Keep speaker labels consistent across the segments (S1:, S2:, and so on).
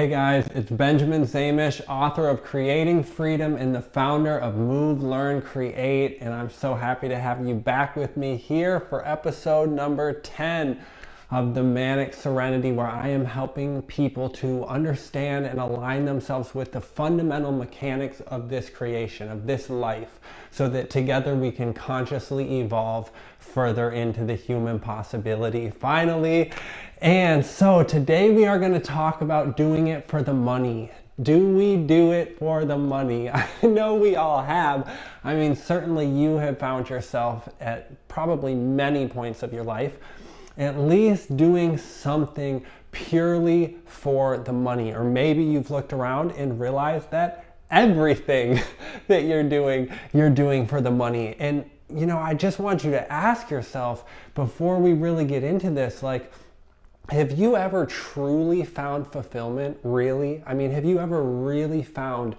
S1: Hey guys, it's Benjamin Zaemisch, author of Creating Freedom and the founder of Move, Learn, Create, and I'm so happy to have you back with me here for episode number 10 of Themanicserenity, Serenity, where I am helping people to understand and align themselves with the fundamental mechanics of this creation, of this life, so that together we can consciously evolve further into the human possibility, finally. And so today we are going to talk about doing it for the money. Do we do it for the money? I know we all have. I mean, certainly you have found yourself at probably many points of your life at least doing something purely for the money. Or maybe you've looked around and realized that everything that you're doing for the money. And you know, I just want you to ask yourself before we really get into this, like, have you ever truly found fulfillment? Really? I mean, have you ever really found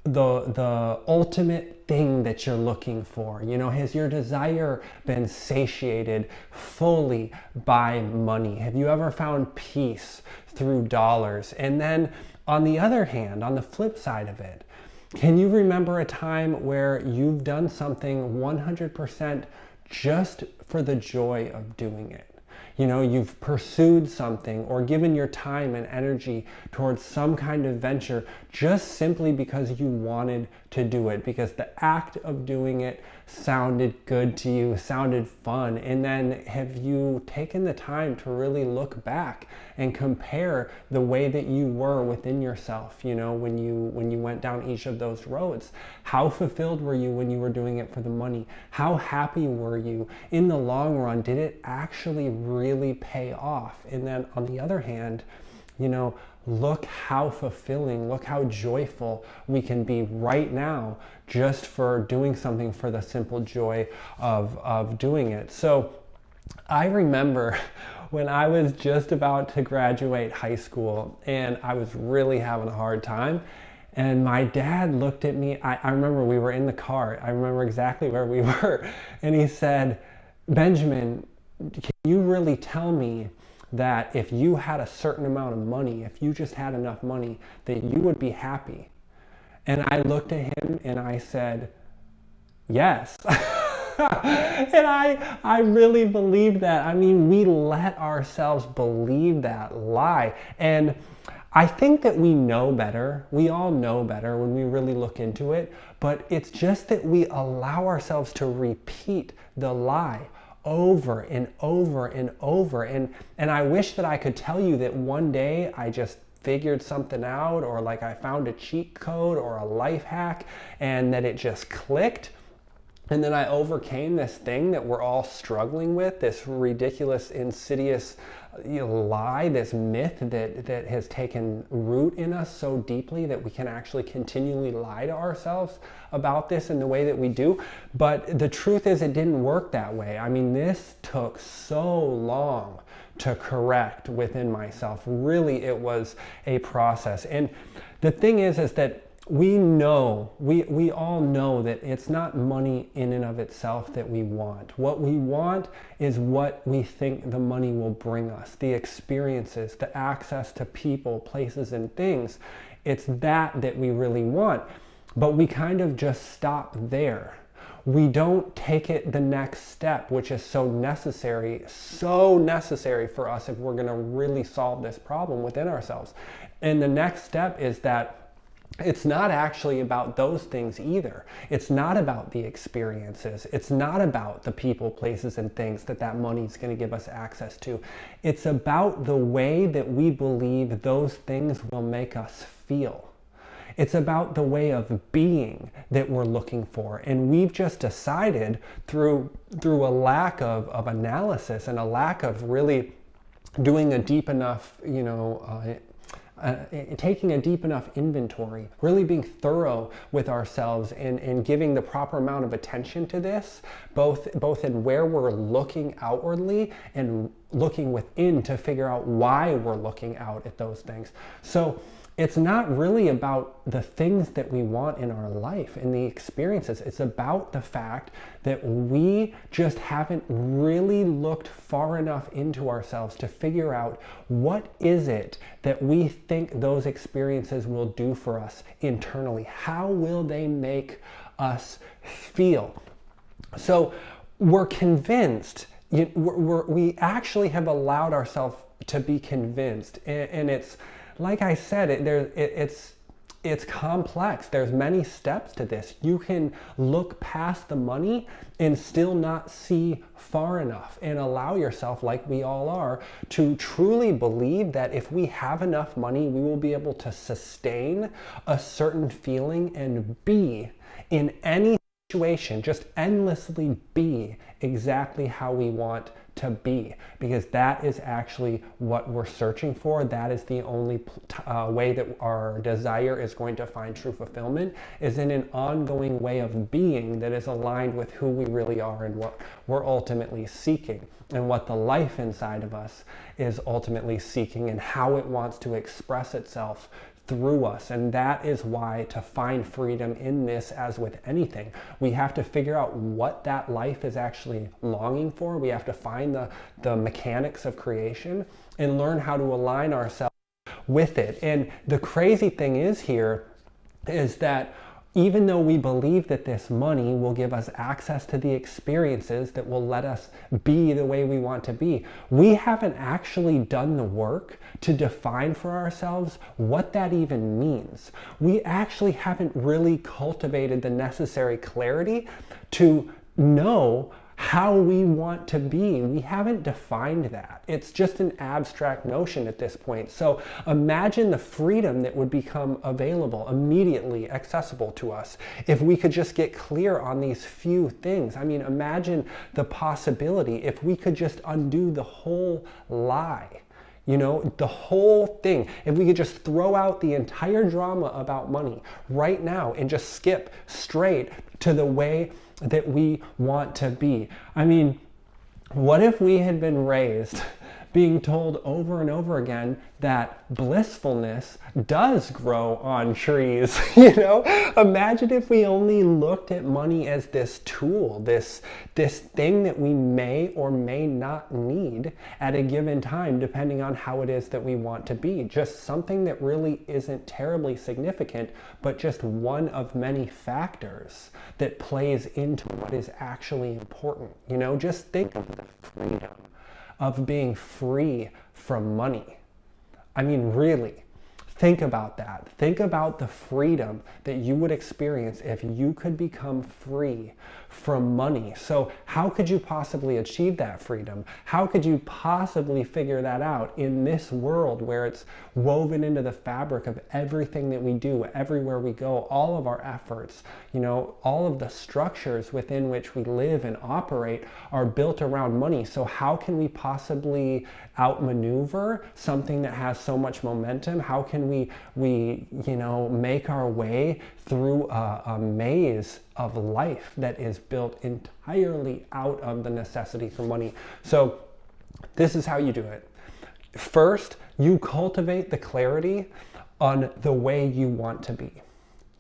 S1: the ultimate thing that you're looking for? You know, has your desire been satiated fully by money? Have you ever found peace through dollars? And then on the other hand, on the flip side of it, can you remember a time where you've done something 100% just for the joy of doing it? You know, you've pursued something or given your time and energy towards some kind of venture just simply because you wanted to do it, because the act of doing it sounded good to you, sounded fun. And then have you taken the time to really look back and compare the way that you were within yourself, you know, when you went down each of those roads? How fulfilled were you when you were doing it for the money? How happy were you in the long run? Did it actually really pay off? And then on the other hand, you know, look how fulfilling, look how joyful we can be right now just for doing something for the simple joy of doing it. So I remember when I was just about to graduate high school and I was really having a hard time. And my dad looked at me. I remember we were in the car. I remember exactly where we were. And he said, "Benjamin, can you really tell me that if you had a certain amount of money, if you just had enough money, that you would be happy?" And I looked at him and I said, "Yes." And I really believed that. I mean, we let ourselves believe that lie. And I think that we know better. We all know better when we really look into it. But it's just that we allow ourselves to repeat the lie over and over and over. And I wish that I could tell you that one day I just figured something out, or like I found a cheat code or a life hack and that it just clicked. And then I overcame this thing that we're all struggling with, this ridiculous, insidious lie, this myth that has taken root in us so deeply that we can actually continually lie to ourselves about this in the way that we do. But the truth is, it didn't work that way. I mean, this took so long to correct within myself. Really, it was a process. And the thing is that we all know that it's not money in and of itself that we want. What we want is what we think the money will bring us, the experiences, the access to people, places, and things. It's that we really want. But we kind of just stop there. We don't take it the next step, which is so necessary for us if we're going to really solve this problem within ourselves. And the next step is that it's not actually about those things either. It's not about the experiences. It's not about the people, places, and things that money is going to give us access to. It's about the way that we believe those things will make us feel. It's about the way of being that we're looking for. And we've just decided through a lack of analysis and a lack of really doing a deep enough, taking a deep enough inventory, really being thorough with ourselves and giving the proper amount of attention to this, both in where we're looking outwardly and looking within to figure out why we're looking out at those things. So it's not really about the things that we want in our life and the experiences. It's about the fact that we just haven't really looked far enough into ourselves to figure out what is it that we think those experiences will do for us internally. How will they make us feel? So we're convinced, we actually have allowed ourselves to be convinced, and it's like I said, it's complex. There's many steps to this. You can look past the money and still not see far enough and allow yourself, like we all are, to truly believe that if we have enough money, we will be able to sustain a certain feeling and be in any situation, just endlessly be exactly how we want to be, because that is actually what we're searching for. That is the only way that our desire is going to find true fulfillment, is in an ongoing way of being that is aligned with who we really are and what we're ultimately seeking, and what the life inside of us is ultimately seeking, and how it wants to express itself through us. And that is why, to find freedom in this, as with anything, we have to figure out what that life is actually longing for. We have to find the mechanics of creation and learn how to align ourselves with it. And the crazy thing is here is that even though we believe that this money will give us access to the experiences that will let us be the way we want to be, we haven't actually done the work to define for ourselves what that even means. We actually haven't really cultivated the necessary clarity to know how we want to be. We haven't defined that. It's just an abstract notion at this point. So imagine the freedom that would become available, immediately accessible to us, if we could just get clear on these few things. I mean, imagine the possibility if we could just undo the whole lie. You know, the whole thing. If we could just throw out the entire drama about money right now and just skip straight to the way that we want to be. I mean, what if we had been raised being told over and over again that blissfulness does grow on trees? You know, imagine if we only looked at money as this tool, this thing that we may or may not need at a given time, depending on how it is that we want to be. Just something that really isn't terribly significant, but just one of many factors that plays into what is actually important. You know, just think of the freedom of being free from money. I mean, really, think about that. Think about the freedom that you would experience if you could become free from money. So how could you possibly achieve that freedom? How could you possibly figure that out in this world where it's woven into the fabric of everything that we do, everywhere we go, all of our efforts, you know, all of the structures within which we live and operate are built around money. So how can we possibly outmaneuver something that has so much momentum? How can we you know, make our way through a maze of life that is built entirely out of the necessity for money? So this is how you do it. First, you cultivate the clarity on the way you want to be.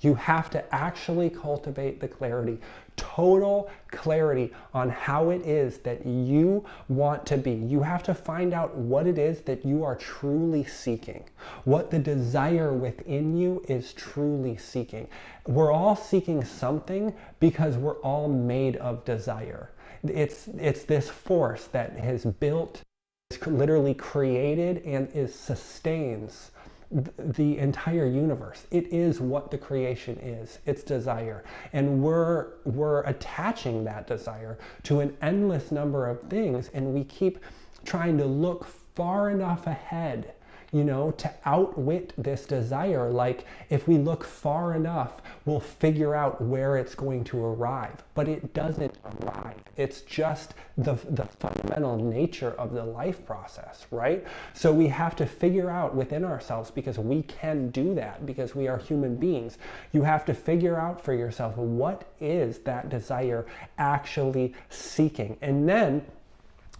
S1: You have to actually cultivate the clarity, total clarity on how it is that you want to be. You have to find out what it is that you are truly seeking, what the desire within you is truly seeking. We're all seeking something because we're all made of desire. It's this force that has built, literally created, and sustains the entire universe. It is what the creation is. It's desire. And we're attaching that desire to an endless number of things, and we keep trying to look far enough ahead, you know, to outwit this desire. Like, if we look far enough, we'll figure out where it's going to arrive. But it doesn't arrive. It's just the fundamental nature of the life process, right? So we have to figure out within ourselves, because we can do that, because we are human beings. You have to figure out for yourself, what is that desire actually seeking? And then,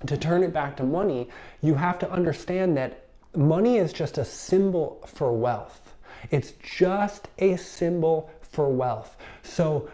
S1: to turn it back to money, you have to understand that money is just a symbol for wealth. It's just a symbol for wealth. So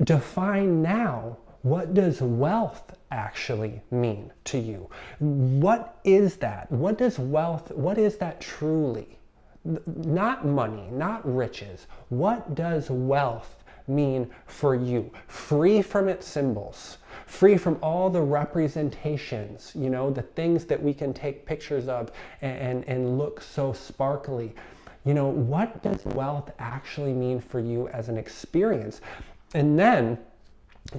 S1: define now, what does wealth actually mean to you? What is that? What does wealth, what is that truly? Not money, not riches. What does wealth mean for you? Free from its symbols, free from all the representations, you know, the things that we can take pictures of and look so sparkly. You know, what does wealth actually mean for you as an experience? And then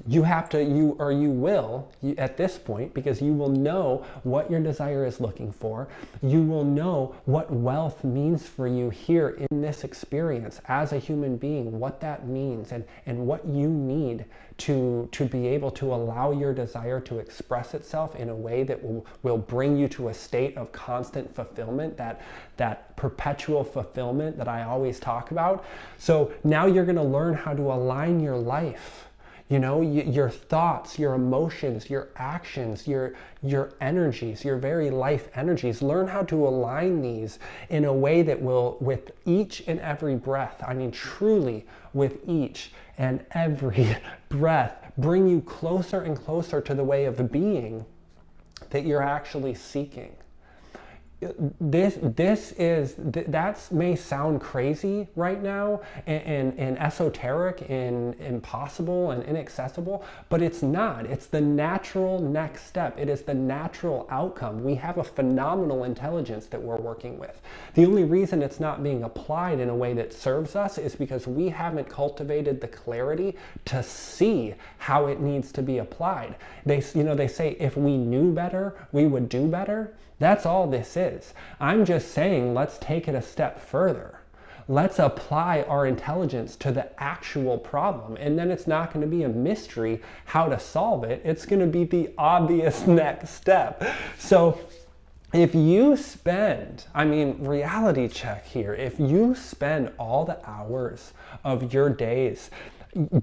S1: you have to, you will, at this point, because you will know what your desire is looking for, you will know what wealth means for you here in this experience as a human being, what that means, and what you need to be able to allow your desire to express itself in a way that will bring you to a state of constant fulfillment, that perpetual fulfillment that I always talk about. So now you're going to learn how to align your life. You know, your thoughts, your emotions, your actions, your energies, your very life energies. Learn how to align these in a way that will, with each and every breath, I mean truly with each and every breath, bring you closer and closer to the way of being that you're actually seeking. That may sound crazy right now and esoteric and impossible and inaccessible, but it's not. It's the natural next step. It is the natural outcome. We have a phenomenal intelligence that we're working with. The only reason it's not being applied in a way that serves us is because we haven't cultivated the clarity to see how it needs to be applied. They say if we knew better, we would do better. That's all this is. I'm just saying, let's take it a step further. Let's apply our intelligence to the actual problem. And then it's not going to be a mystery how to solve it. It's going to be the obvious next step. So if you spend, reality check here, if you spend all the hours of your days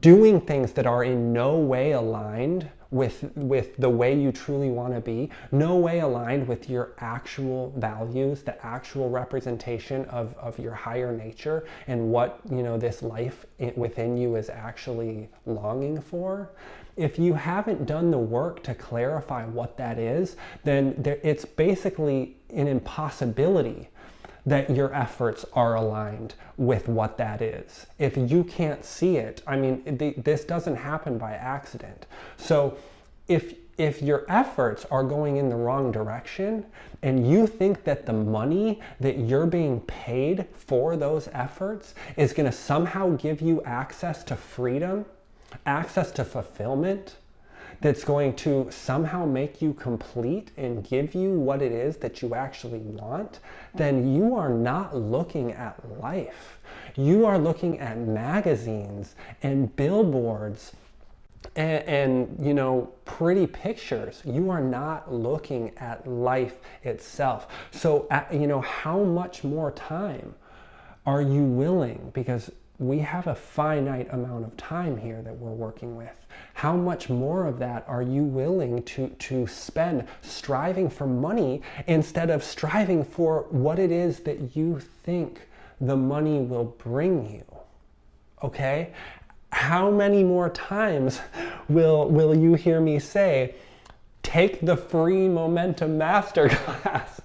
S1: doing things that are in no way aligned with the way you truly want to be, no way aligned with your actual values, the actual representation of your higher nature and what, you know, this life within you is actually longing for. If you haven't done the work to clarify what that is, then it's basically an impossibility that your efforts are aligned with what that is. If you can't see it, this doesn't happen by accident. So if your efforts are going in the wrong direction and you think that the money that you're being paid for those efforts is going to somehow give you access to freedom, access to fulfillment, that's going to somehow make you complete and give you what it is that you actually want, then you are not looking at life. You are looking at magazines and billboards and you know, pretty pictures. You are not looking at life itself. So, you know, how much more time are you willing, because we have a finite amount of time here that we're working with. How much more of that are you willing to spend striving for money instead of striving for what it is that you think the money will bring you? Okay? How many more times will you hear me say, take the free Momentum Masterclass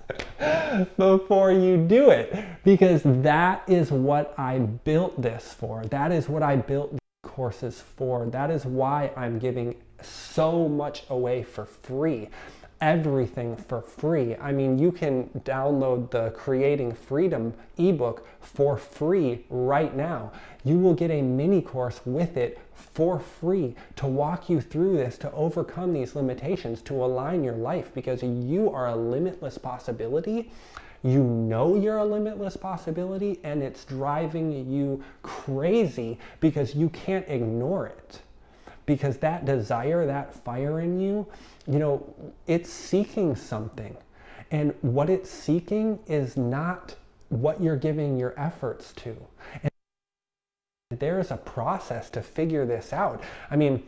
S1: before you do it? Because that is what I built this for. That is what I built these courses for. That is why I'm giving so much away for free. Everything for free. I mean, you can download the Creating Freedom ebook for free right now. You will get a mini course with it for free to walk you through this, to overcome these limitations, to align your life, because you are a limitless possibility. You know you're a limitless possibility, and it's driving you crazy because you can't ignore it. Because that desire, that fire in you, you know, it's seeking something. And what it's seeking is not what you're giving your efforts to. And there's a process to figure this out. I mean,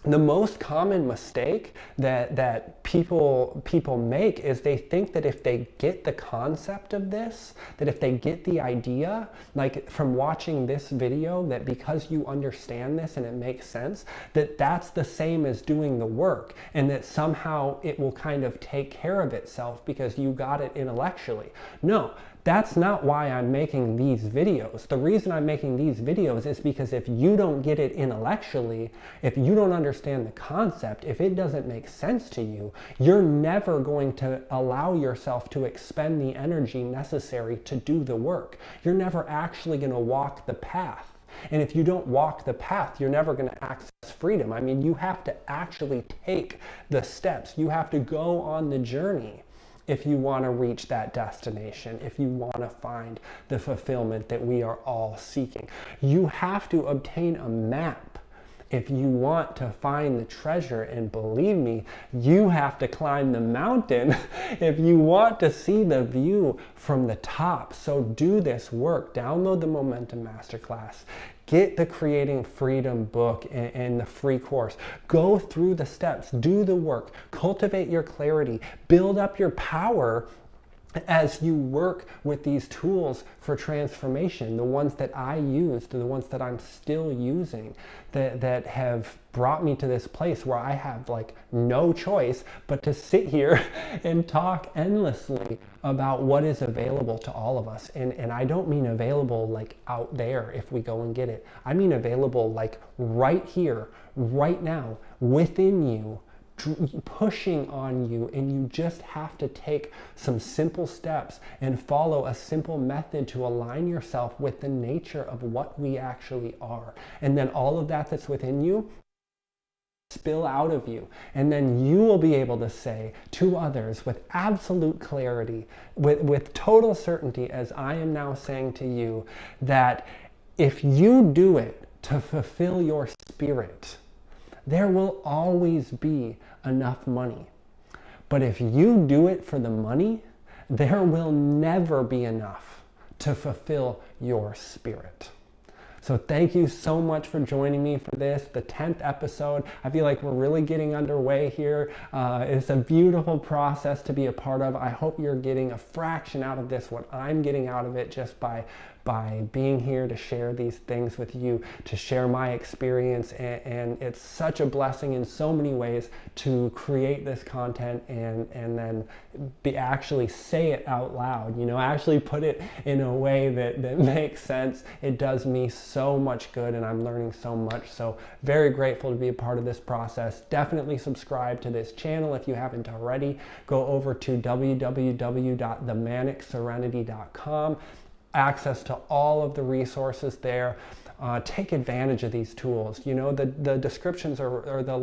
S1: the most common mistake that people make is they think that if they get the concept of this, that if they get the idea, like from watching this video, that because you understand this and it makes sense, that that's the same as doing the work, and that somehow it will kind of take care of itself because you got it intellectually. No. That's not why I'm making these videos. The reason I'm making these videos is because if you don't get it intellectually, if you don't understand the concept, if it doesn't make sense to you, you're never going to allow yourself to expend the energy necessary to do the work. You're never actually going to walk the path. And if you don't walk the path, you're never going to access freedom. I mean, you have to actually take the steps. You have to go on the journey if you want to reach that destination, if you want to find the fulfillment that we are all seeking. You have to obtain a map if you want to find the treasure, and believe me, you have to climb the mountain if you want to see the view from the top. So do this work. Download the Momentum Masterclass. Get the Creating Freedom book and the free course. Go through the steps, do the work, cultivate your clarity, build up your power as you work with these tools for transformation, the ones that I used, the ones that I'm still using, that have brought me to this place where I have like no choice but to sit here and talk endlessly about what is available to all of us. And I don't mean available like out there if we go and get it. I mean available like right here, right now, within you, pushing on you, and you just have to take some simple steps and follow a simple method to align yourself with the nature of what we actually are. And then all of that that's within you spill out of you, and then you will be able to say to others with absolute clarity, with total certainty, as I am now saying to you, that if you do it to fulfill your spirit, there will always be enough money. But if you do it for the money, there will never be enough to fulfill your spirit. So thank you so much for joining me for this, the 10th episode. I feel like we're really getting underway here. It's a beautiful process to be a part of. I hope you're getting a fraction out of this, what I'm getting out of it, just by being here to share these things with you, to share my experience. And it's such a blessing in so many ways to create this content and then actually say it out loud, actually put it in a way that makes sense. It does me so much good, and I'm learning so much. So very grateful to be a part of this process. Definitely subscribe to this channel if you haven't already. Go over to www.themanicserenity.com. Access to all of the resources there. Take advantage of these tools. The descriptions or the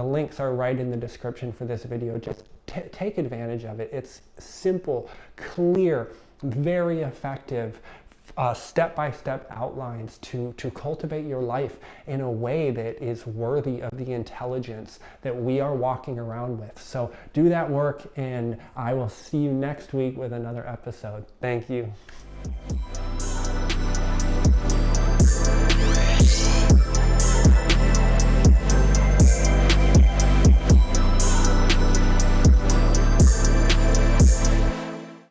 S1: links are right in the description for this video. Just take advantage of it. It's simple, clear, very effective, step-by-step outlines to cultivate your life in a way that is worthy of the intelligence that we are walking around with. So do that work, and I will see you next week with another episode. Thank you.